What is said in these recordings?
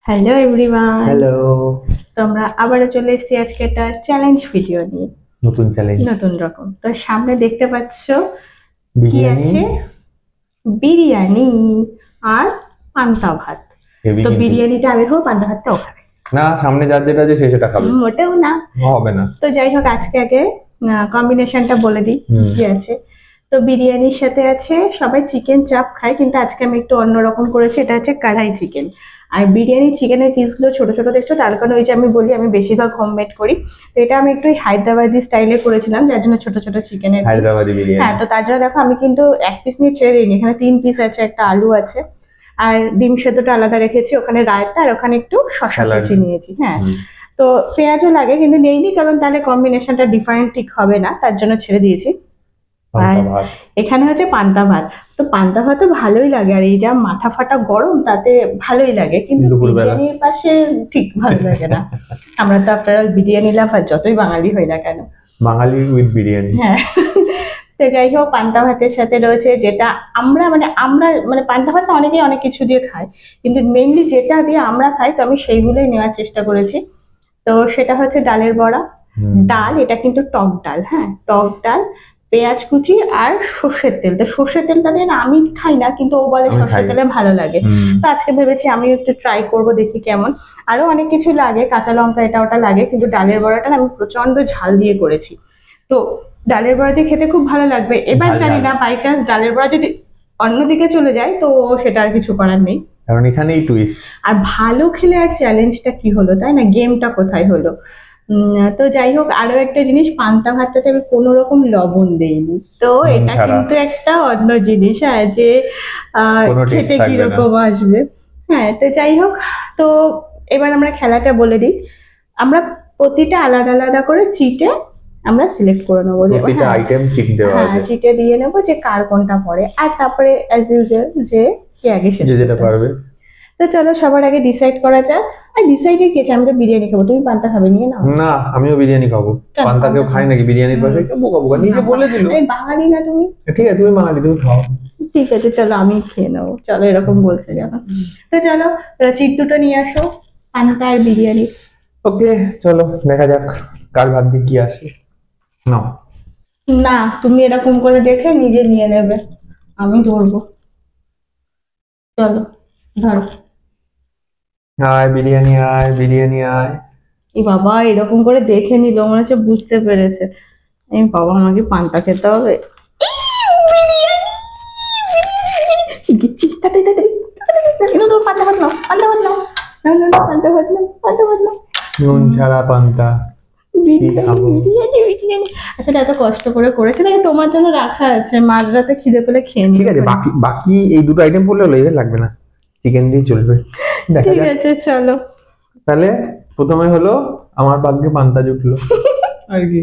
Hello everyone. Hello. তো আমরা আবারও চলে এসেছি আজকে একটা চ্যালেঞ্জ ভিডিও নিয়ে, নতুন চ্যালেঞ্জ। নতুন রকম। তো সামনে দেখতে পাচ্ছ কি বিরিয়ানি। আছে, বিরিয়ানি আর পান্তা ভাত। হেভি তো কিন্তু। বিরিয়ানিটা আগে খাবো, পান্তা ভাতটাও খাবে না, সামনে যার যেটা আছে সে সেটা খাবে। মোটেও না। হবে না। তো যাই হোক, আজকে আগে কম্বিনেশনটা বলে দিই কি আছে। তো বিরিয়ানির সাথে আছে, সবাই চিকেন চাপ খায়, কিন্তু আজকে আমি একটু অন্যরকম করেছি। এটা হচ্ছে কড়াই চিকেন। আর বিরিয়ানি চিকেনের পিসগুলো ছোট ছোট দেখছো, তার কারণ ওই যে আমি বলি আমি বেশিরভাগ হোমমেড করি। তো এটা আমি একটু হায়দ্রাবাদি স্টাইলে করেছিলাম, যার জন্য ছোট ছোট চিকেনের পিস। হায়দ্রাবাদি বিরিয়ানি। হ্যাঁ, তো তার জন্য দেখো আমি কিন্তু এক পিস নিয়ে ছেড়ে দিইনি, এখানে 3 পিস আছে, একটা আলু আছে, আর ডিম সেদ্ধটা আলাদা রেখেছি, ওখানে রায়তা, আর ওখানে একটু শসা কুচি নিয়েছি। হ্যাঁ, তো পেঁয়াজও লাগে কিন্তু নেইনি, কারণ তাহলে কম্বিনেশনটা ডিফারেন্ট ঠিক হবে না, তার জন্য ছেড়ে দিয়েছি। আর এখানে হচ্ছে পান্তা ভাত। তো পান্তা ভাতও ভালোই লাগে, আর এই যা মাথা ফাটা গরম তাতে ভালোই লাগে, কিন্তু বিরিয়ানির পাশে ঠিক ভালো লাগে না। আমরা তো আপনারা বিরিয়ানি লাভার, যতই বাঙালি হই না কেন। বাঙালি উইথ বিরিয়ানি। হ্যাঁ। তো যাই হোক, পান্তা ভাতের সাথে রয়েছে যেটা আমরা পান্তা ভাত অনেকেই অনেক কিছু দিয়ে খায়, কিন্তু মেইনলি যেটা দিয়ে আমরা খাই, তো আমি সেইগুলোই নেওয়ার চেষ্টা করেছি। তো সেটা হচ্ছে ডালের বড়া। ডাল, এটা কিন্তু টক ডাল। হ্যাঁ, টক ডাল, পেঁয়াজ কুচি আর সর্ষের তেল। তো সর্ষের তেলটা দিয়ে না আমি খাই না, কিন্তু ও বলে সর্ষের তেলে ভালো লাগে। তো আজকে ভেবেছি আমিও একটু ট্রাই করব, দেখি কেমন। আরো অনেক কিছু লাগে, কাঁচা লঙ্কা এটা ওটা লাগে, কিন্তু ডালের বড়াটা আমি প্রচন্ড ঝাল দিয়ে করেছি। তো ডালের বড়া দিয়ে খেতে খুব ভালো লাগবে। এবার জানি না বাই চান্স ডালের বড়া যদি অন্যদিকে চলে যায়, তো সেটা আর কিছু করার নেই, কারণ এখানেই টুইস্ট। আর ভালো খেলে আর চ্যালেঞ্জটা কি হলো, তাই না? গেমটা কোথায় হলো। তো যাই হোক, আরো একটা জিনিস, পান্তা ভাতটাতে আমি কোনো রকম লবণ দেইনি, তো এটা কিন্তু একটা অন্য জিনিস, হ্যাঁ, যে খেতে কিরকম আসবে। হ্যাঁ, তো যাই হোক, তো এবার আমরা খেলাটা বলে দিই। আমরা প্রতিটা আলাদা আলাদা করে চিটে আমরা সিলেক্ট করে নেবো, হ্যাঁ চিটে দিয়ে নেবো যে কার কোনটা পড়ে, আর তারপরে অ্যাজ ইউজুয়াল যে কে আগে যেটা পারবে। তো চলো সবার আগে ডিসাইড করা যাক। আর ডিসাইডেড কে, আমি তো বিরিয়ানি খাবো, তুমি পান্তা খাবে, নিয়ে নাও। না, আমিও বিরিয়ানি খাবো। পান্তা কেউ খায় নাকি বিরিয়ানির পাশে? বোকা বোকা নিজে বলে দিল। বাঙালি না তুমি? ঠিক আছে, তুমি বাঙালি, তুমি খাও। ঠিক আছে, চলো আমি খেয়ে নেবো, চলো এরকম বলছে যখন। তো চলো চিট দুটো নিয়ে আসো, পান্তা আর বিরিয়ানি। ওকে, চলো দেখা যাক কার ভাগ্যে কি আসে। নাও। না, তুমি এরকম করে দেখে নিজে নিয়ে নেবে, আমি ধরবো। চলো ধরো। আয় বিরিয়ানি, আয় বিরিয়ানি, আয়। এই বাবা, এরকম করে দেখে নিল, মনে হচ্ছে বুঝতে পেরেছে। এই বাবা, আমাকে পান্তা খেতে হবে। নুন ছাড়া পান্তা। আসলে এত কষ্ট করে করেছে, তোমার জন্য রাখা আছে, মাঝরাতে খিদে পেলে খেয়ে নিই। ঠিক আছে, বাকি বাকি এই দুটো আইটেম পড়লে হলো, এবার লাগবে না, চিকেন দিয়ে চলবে। ঠিক আছে চলো। তাহলে প্রথমে হলো আমার ভাগ্যে পান্তা জুটলো আর কি।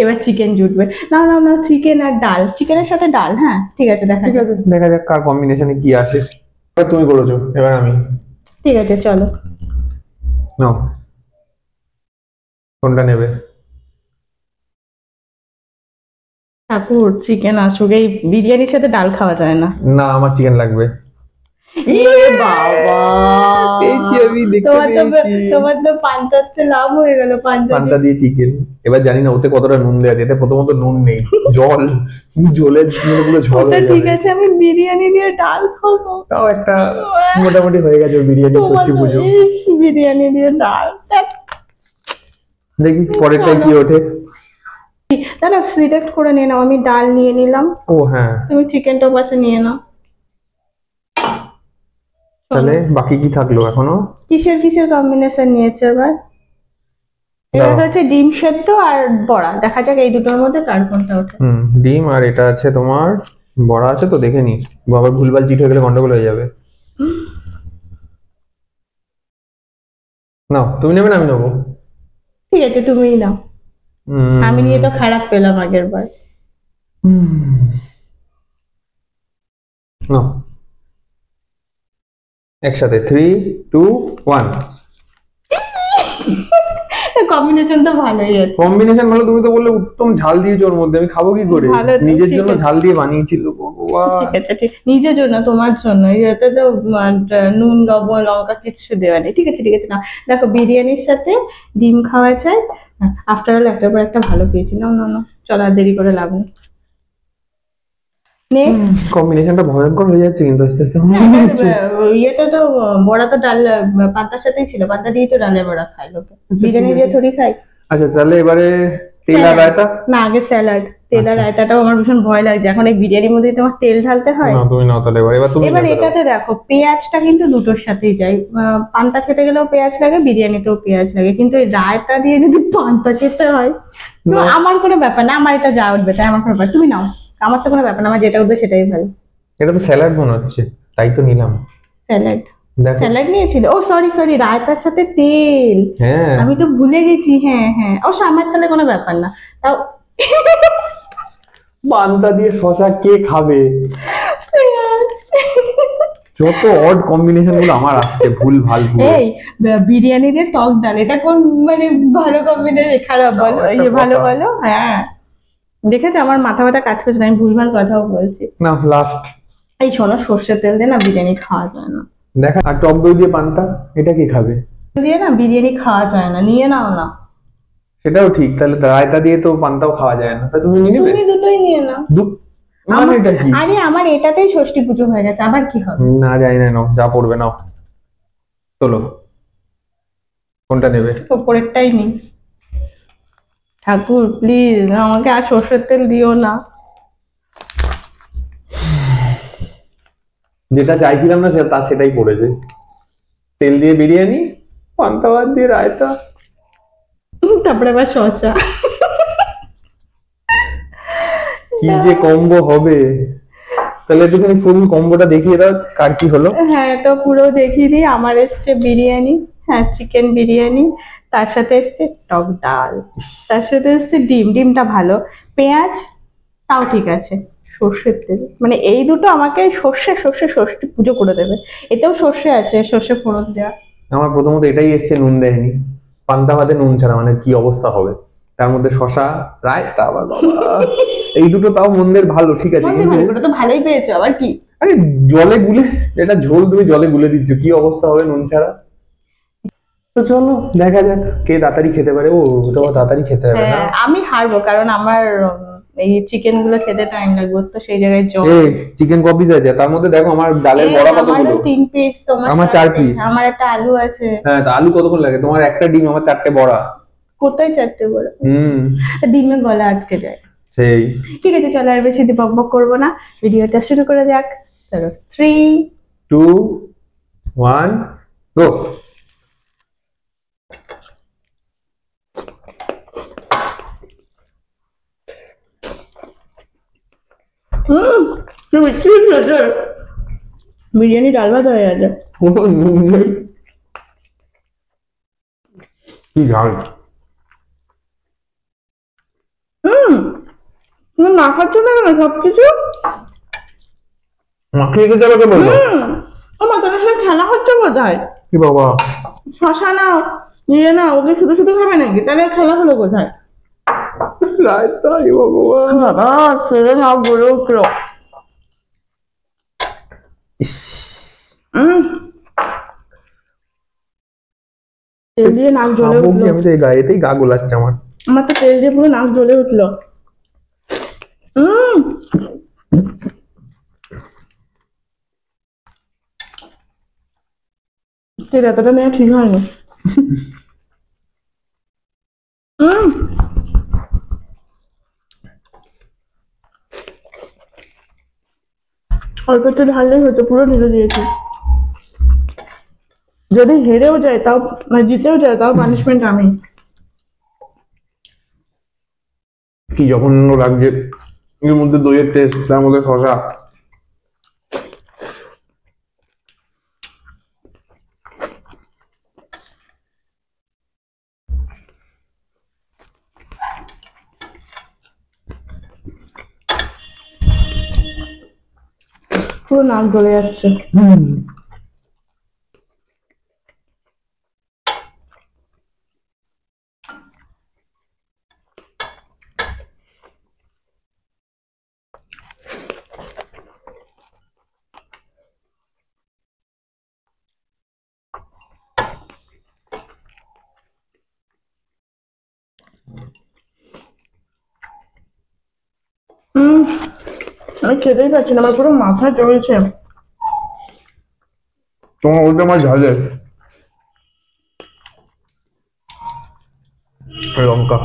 এবার চিকেন জুটবে। না না না, চিকেন আর ডাল, চিকেনের সাথে ডাল। হ্যাঁ ঠিক আছে, দেখা যাক কার কম্বিনেশনে কি আসে। এবার তুমি করেছো, এবার আমি। ঠিক আছে চলো। নাও, কোনটা নেবে? ঠাকুর, চিকেন আসুক, এই বিরিয়ানির সাথে ডাল খাওয়া যায় না। না, আমার চিকেন লাগবে। বাবা, তোমার তো পান্তাতে লাভ হয়ে গেল, পান্তা দিয়ে চিকেন। এবার জানি না ওতে কতটা নুন দেওয়া আছে, এতে প্রথমত নুন নেই, জল, জলের পুরো ঝোল। ঠিক আছে, আমি বিরিয়ানি দিয়ে ডাল খাবো। তাও একটা মোটামুটি হয়ে গেছে বিরিয়ানি, ষষ্ঠী পুজো। বিরিয়ানি দিয়ে ডাল, দেখি পরেরটা কি ওঠে। দাঁড়া, সিলেক্ট করে নিয়ে নাও, আমি ডাল নিয়ে নিলাম। ও হ্যাঁ, তুমি চিকেনটা পাশে নিয়ে নাও। তাহলে বাকি কি থাকলো এখনো? কিসের কিসের কম্বিনেশন নিয়েছে এবার? এটা হচ্ছে ডিম সেদ্ধ আর বড়া, দেখা যাক এই দুটোর মধ্যে কার কোনটা ওঠে। ডিম আর এটা আছে তোমার বড়া আছে, তো দেখে নি, বাবা ভুলভাল চিট হয়ে গেলে গন্ডগোল হয়ে যাবে। নাও, তুমি নেবে না আমি নেবো? ঠিক আছে, তুমিই নাও। আমি নিয়ে তো খারাপ পেলাম আগের বার। নাও, একসাথে 3, 2, 1। কম্বিনেশন তো ভালোই আছে। কম্বিনেশন ভালো, তুমি তো বললে উত্তম ঝাল দিয়েছো ওর মধ্যে, আমি খাবো কি করে? ভালো তো, নিজের ঠিক জন্য আছে। ঝাল দিয়ে বানিয়েছিল ভগবান। ঠিক আছে, ঠিক, নিজের জন্য, তোমার জন্য, এতে তো নুন লবণ লঙ্কা কিচ্ছু দেওয়া নেই। ঠিক আছে, ঠিক আছে, না দেখো বিরিয়ানির সাথে ডিম খাওয়া যায়। আফটার অল একটার পর একটা ভালো পেয়েছি। না না না, চলো আর দেরি করে লাভ নেই। নেক্সট। কম্বিনেশনটা ভয়ঙ্কর হয়ে যাচ্ছে কিন্তু আস্তে আস্তে। ইয়েটা তো বড়া তো ডাল পান্তার সাথেই ছিল, পান্তা দিয়ে তো ডালের বড়া খায় লোকে, বিরিয়ানি দিয়ে থোড়ি খায়। আচ্ছা তাহলে এবারে তেল আর স্যালাড, রায়তা। না আগে স্যালাড। তেল আর আচ্ছা। রায়তাটাও আমার ভীষণ ভয় লাগছে, এখন এই বিরিয়ানির মধ্যে তোমার তেল ঢালতে হয়। না তুমি নাও তাহলে, এবার তুমি এবার খেতে দাও। এটাতে দেখো পেঁয়াজটা কিন্তু দুটোর সাথেই যায়। পান্তা খেতে গেলেও পেঁয়াজ লাগে, বিরিয়ানিতেও পেঁয়াজ লাগে, কিন্তু এই রায়তা দিয়ে যদি পান্তা খেতে হয় তো না। আমার কোনো ব্যাপার না, আমার এটা যা উঠবে তাই আমার কোনো ব্যাপার, তুমি নাও, আমার তো কোনো ব্যাপার না, আমার যেটা উঠবে সেটাই ভালো। এটা তো স্যালাড মনে হচ্ছে, তাই তো নিলাম। স্যালাড, দেখো। স্যালাড নিয়েছিল, ও সরি সরি, রায়তার সাথে তেল, হ্যাঁ। আমি তো ভুলে গেছি। হ্যাঁ হ্যাঁ, ও আমার তাহলে কোনো ব্যাপার না, তাও পান্তা দিয়ে শসা কে খাবে? পেঁয়াজ। যত অড কম্বিনেশন গুলো আমার আসছে, ভুল ভাল ভুল। এই বিরিয়ানি দিয়ে টক ডাল, এটা কোন মানে ভালো কম্বিনেশন? খারাপ বলো, তাও একটা ইয়ে ভালো কথা। বলো। হ্যাঁ, দেখেছো আমার মাথা ব্যথা কাজ করছে না, আমি ভুলভাল কথাও বলছি। না লাস্ট। এই শোনো, সর্ষের তেল দিয়ে না বিরিয়ানি খাওয়া যায় না। দেখা, আর টক দই দিয়ে পান্তা, এটা কি খাবে? দিয়ে না বিরিয়ানি খাওয়া যায় না, নিয়ে নাও না। সেটাও ঠিক, তাহলে রায়তা দিয়ে তো পান্তাও খাওয়া যায় না, তা তুমি নিয়ে নেবে। তুমি দুটোই নিয়ে নাও। মানে এটা কি? আরে আমার এটাতেই ষষ্ঠী পুজো হয়ে গেছে, আবার কি হবে? না জানি না, নাও যা পড়বে নাও। চলো, কোনটা নেবে? ওপরেরটাই নেই। ঠাকুর প্লিজ আমাকে আর সর্ষের তেল দিও না। যেটা চাইছিলাম না সেটা সেটাই পড়েছে। তেল দিয়ে বিরিয়ানি, পান্তা ভাত দিয়ে রায়তা। তারপরে আবার শসা। কি যে কম্বো হবে! তাহলে একটুখানি ফুল কম্বোটা দেখিয়ে দাও, কার কি হলো। হ্যাঁ, তো পুরো দেখিয়ে দিই। আমার এসছে বিরিয়ানি, হ্যাঁ চিকেন বিরিয়ানি, তার সাথে এসছে টক ডাল, তার সাথে এসছে ডিম, ডিমটা ভালো, পেঁয়াজ তাও ঠিক আছে, সর্ষের তেল, মানে এই দুটো আমাকে সর্ষে সর্ষে ষষ্ঠী পুজো করে দেবে। এতেও সর্ষে আছে, সর্ষে ফোড়ন দেওয়া। আমার প্রথমত এটাই এসছে, নুন দেয়নি। পান্তা ভাতে নুন ছাড়া মানে কি অবস্থা হবে? তার মধ্যে শশা, রায়তা, আবার বাবা! এই দুটো তাও মন্দের ভালো, ঠিক আছে, মধ্যে কিন্তু ভালো করে তো ভালোই পেয়েছো, আবার কি? আরে জলে গুলে, এটা ঝোল তুমি জলে গুলে দিচ্ছ, কি অবস্থা হবে নুন ছাড়া? তো চলো দেখা যাক কে তাড়াতাড়ি খেতে পারে। ও ওটা তাড়াতাড়ি খেতে হবে না। হ্যাঁ আমি হারবো, কারণ আমার এই চিকেন গুলো খেতে টাইম লাগবে, তো সেই জায়গায় জল। এই চিকেন ক পিস আছে তার মধ্যে? দেখো আমার ডালের বড়া কতগুলো। আমারও 3 পিস, তোমার আমার 4 পিস। আমার একটা আলু আছে। হ্যাঁ, তা আলু কতক্ষণ লাগে? তোমার একটা ডিম, আমার 4টে বড়া। কোথায় 4টে বড়? হুম। ডিমে গলা আটকে যায়। সেই। ঠিক আছে, চলো আর বেশি বক বক করবো না, ভিডিওটা শুরু করে যাক। চলো 3, 2, 1 গো। বিরিয়ানি ডাল ভাত হয়ে গেছে। কোনো নুন নেই। কি ঝাল! তুমি না খাচ্ছ না কেন সবকিছু? মাখিয়ে খেতে হবে বলবো? ও মা, তোমার সাথে খেলা হচ্ছে কোথায়? কি বাবা! শশা নাও, নিয়ে নাও, ওকে শুধু শুধু খাবে নাকি? তাহলে খেলা হলো কোথায়? রায়তা, এ ভগবান! বাবা ছেড়ে নাও, গড়ে উঠলো। তেল দিয়ে নাক জ্বলে খাবো কি? উঠলো। আমি তো এই গায়েতেই গা গোলাচ্ছে আমার। আমার তো তেল দিয়ে পুরো নাক জ্বলে উঠলো। তেল এতটা নেওয়া ঠিক হয়নি। অল্প একটু ঢাললেই হতো, পুরো ঢেলে দিয়েছি। যদি হেরেও যায় তাও, মানে জিতেও যায় তাও পানিশমেন্ট আমি। কি জঘন্য লাগছে! এর মধ্যে দইয়ের টেস্ট, তার মধ্যে শসা। পুরো নাক জ্বলে যাচ্ছে। আমি খেতেই পারছি না, আমার পুরো মাথা চলছে। তোমার ওটা আমার ঝালে লঙ্কা।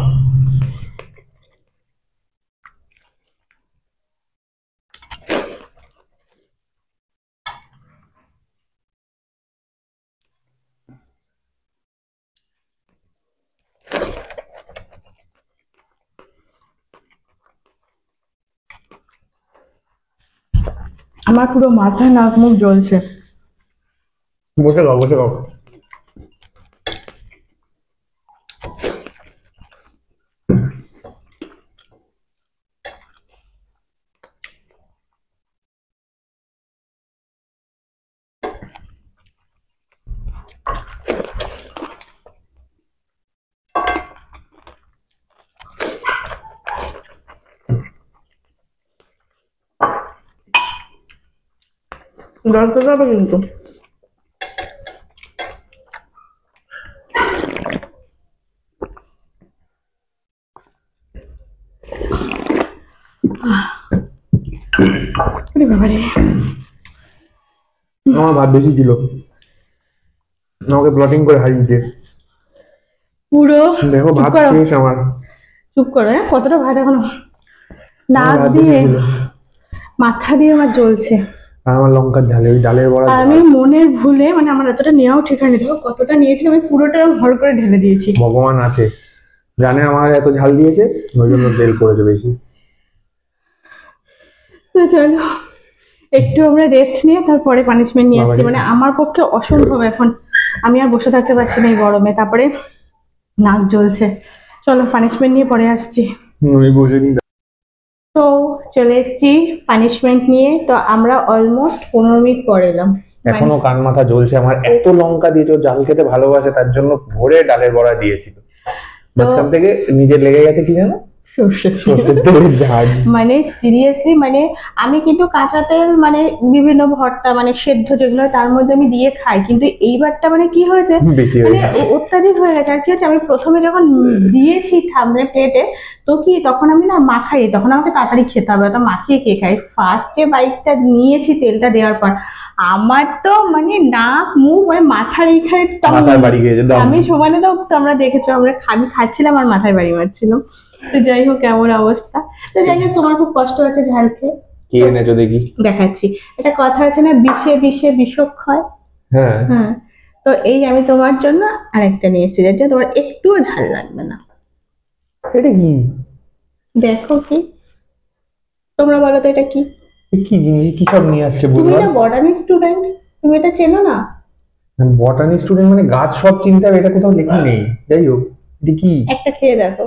আমার পুরো মাথা নাক মুখ জ্বলছে। বসে খাও, বসে খাও। ডরতে যাবে কিন্তু। আরে বাবারে, আমার ভাত বেশি ছিল, আমাকে প্লটিং করে হারিয়েছে। পুরো দেখো চুপ ভাত করো, শেষ আমার। চুপ করো। হ্যাঁ, কতটা ভাত এখনো নাক আমার ভাত দিয়ে বেশি ছিল। মাথা দিয়ে আমার জ্বলছে। আর আমার লঙ্কার ঝালে, ওই ডালের বড়া আর আমি মনের ভুলে মানে আমার এতটা নেওয়াও ঠিক হয়নি, দেখো কতটা নিয়েছি, আমি পুরোটা ভর করে ঢেলে দিয়েছি। ভগবান আছে, জানে আমার এত ঝাল দিয়েছে, ওই জন্য তেল পড়েছে বেশি। তো চলো একটু আমরা রেস্ট নিয়ে তারপরে পানিশমেন্ট নিয়ে আসছি। বাবারে। মানে আমার পক্ষে অসম্ভব এখন, আমি আর বসে থাকতে পারছি না এই গরমে, তারপরে নাক জ্বলছে। চলো পানিশমেন্ট নিয়ে পরে আসছি। আমি বসে নি। তো চলে এসছি পানিশমেন্ট নিয়ে। তো আমরা অলমোস্ট 15 মিনিট পরে এলাম। এখনো কান মাথা জ্বলছে আমার, এত লঙ্কা দিয়েছে, ও জাল খেতে ভালোবাসে তার জন্য ভরে ডালের বড়া দিয়েছিল। মাঝখান থেকে নিজের লেগে গেছে কি জানো, সর্ষের তেলের ঝাঁজ। মানে সিরিয়াসলি, মানে আমি কিন্তু কাঁচা তেল মানে বিভিন্ন ভর্তা মানে সেদ্ধ যেগুলো হয় তার মধ্যে আমি দিয়ে খাই, কিন্তু এইবারটা মানে কি হয়েছে বেশি হয়ে মানে গেছে। অত্যাধিক হয়ে গেছে। আর কি হচ্ছে, আমি প্রথমে যখন দিয়েছি মানে প্লেটে, তো কি তখন আমি না মাখাই, তখন আমাকে তাড়াতাড়ি খেতে হবে, তো মাখিয়ে কে খাই। ফার্স্ট যে বাইকটা নিয়েছি তেলটা দেওয়ার পর, আমার তো মানে নাক মুখ মানে মাথার এইখানে মাথায় বাড়ি গিয়েছে দম। আমি সমানে তো তোমরা দেখেছো, আমি খাচ্ছিলাম আর মাথায় বাড়ি মারছিলাম। তো যাই হোক এমন অবস্থা। তো যাই হোক তোমার খুব কষ্ট হচ্ছে ঝাল খেয়ে, কি এনেছো দেখি? দেখাচ্ছি। একটা কথা আছে না, বিষে বিষে বিষক্ষয়। হ্যাঁ, হ্যাঁ, তো এই আমি তোমার জন্য আরেকটা নিয়ে এসেছি, যেটা তোমার একটুও ঝাল লাগবে না। এটা কি? দেখো কি, তোমরা বলো তো এটা কি? এ কি জিনিস, কি সব নিয়ে আসছে তুমি বলবো? না বটানি স্টুডেন্ট, তুমি এটা চেনো না? বটানি স্টুডেন্ট মানে গাছ সব চিনতে হবে, এটা কোথাও লেখা নেই। যাই হোক, এটা কি? একটা খেয়ে দেখো।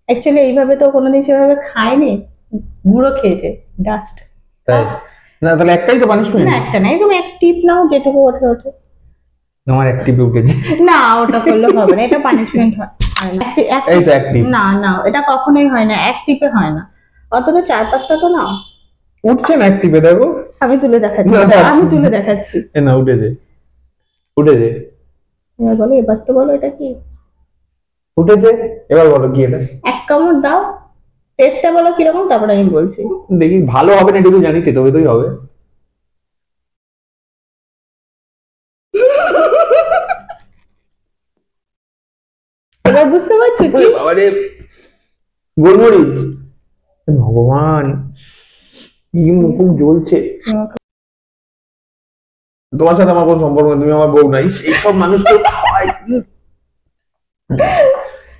অ্যাকচুয়ালি এইভাবে তো কোনোদিন সেভাবে খায়নি, গুঁড়ো খেয়েছে, ডাস্ট। তাই না, তাহলে একটাই তো পানিশমেন্ট। না একটা নাই, তুমি এক টিপ নাও যেটুকু ওঠে ওঠে। আমার অ্যাক্টিভে উঠেছে। না ওটা করলে হবে না, এটা পানিশমেন্ট হয় না। এই তো অ্যাক্টিভ। না না, এটা কখনোই হয় না, এক টিপে হয় না। অন্তত 4-5টা তো নাও। উঠছে না অ্যাক্টিভে, দেখো। আমি তুলে দেখাচ্ছি, না, না। আমি তুলে দেখাচ্ছি। এ না, উঠেছে, উঠেছে, এবার বলো, এবার তো বলো এটা কি। উঠেছে। এবার বলো কি এটা? এক কামড় দাও, টেস্টটা বলো কিরকম, তারপরে আমি বলছি। দেখি ভালো হবে না এটুকু জানি, খেতে হতেই হবে। এবার বুঝতে পারছো কি? আরে গোলমরিচ, ভগবান, কি মুখ জ্বলছে। তোমার সাথে আমার কোনো সম্পর্ক নেই, তুমি আমার বউ নাই। এইসব মানুষ তো খায় কি?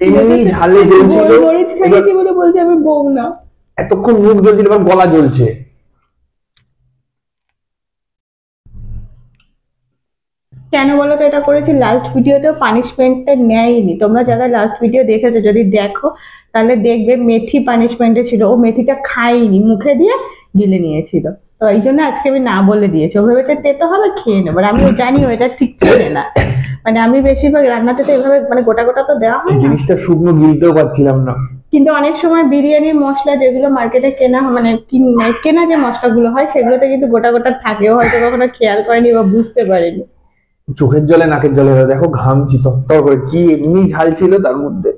এমনি ঝালে জ্বলছিল, গোলমরিচ খাইয়েছি বলে বলছে আমি বউ না। এতক্ষণ মুখ জ্বলছিল, এবার গলা জ্বলছে। কেন বলো তো এটা করেছি? লাস্ট ভিডিওতেও পানিশমেন্টটা নেয়নি। তোমরা যারা লাস্ট ভিডিও দেখেছো যদি দেখো তাহলে দেখবে মেথি পানিশমেন্টে ছিল, ও মেথিটা খাইনি, মুখে দিয়ে গিলে নিয়েছিল। তো এই জন্য আজকে আমি না বলে দিয়েছি। ও ভেবেছে তেতো হবে, খেয়ে নেবো। আর আমি জানি ও এটা ঠিক চেনে না, মানে আমি বেশিরভাগ রান্নাতে তো এভাবে মানে গোটা গোটা তো দেওয়া হয় এই না। জিনিসটা শুকনো গিলতেও পারছিলাম না। কিন্তু অনেক সময় বিরিয়ানির মশলা যেগুলো মার্কেটে কেনা মানে কেনা যে মশলাগুলো হয় সেগুলোতে কিন্তু গোটা গোটা থাকেও, হয়তো কখনো খেয়াল করেনি বা বুঝতে পারেনি। চোখের জলে নাকের জলে দেখো ঘামছি তত্তর করে, কি এমনি ঝাল ছিল তার মধ্যে।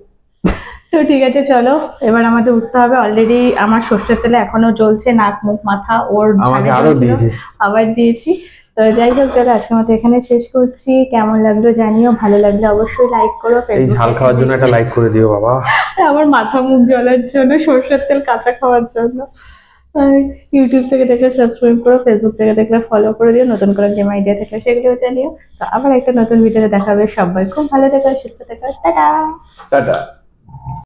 তো ঠিক আছে, চলো এবার আমাদের উঠতে হবে। অলরেডি আমার সর্ষের তেলে এখনো জ্বলছে, নাক মুখ মাথা ওর আমাকে ঝালে আরো জ্বলছিল, দিয়েছে। আবার দিয়েছি। তো যাই হোক, চলো আজকের মতো এখানে শেষ করছি। কেমন লাগলো জানিও, ভালো লাগলে অবশ্যই লাইক করো। এই ঝাল খাওয়ার জন্য একটা লাইক করে দিও বাবা। আমার মাথা মুখ জ্বলার জন্য, সর্ষের তেল কাঁচা খাওয়ার জন্য। আর ইউটিউব থেকে দেখলে সাবস্ক্রাইব করো, ফেসবুক থেকে দেখলে ফলো করে দিও, নতুন করে গেম আইডিয়া থাকলে সেগুলোও জানিও। তো আবার একটা নতুন ভিডিওতে দেখা হবে। সবাই খুব ভালো থেকো, সুস্থ থেকো, টাটা। টাটা।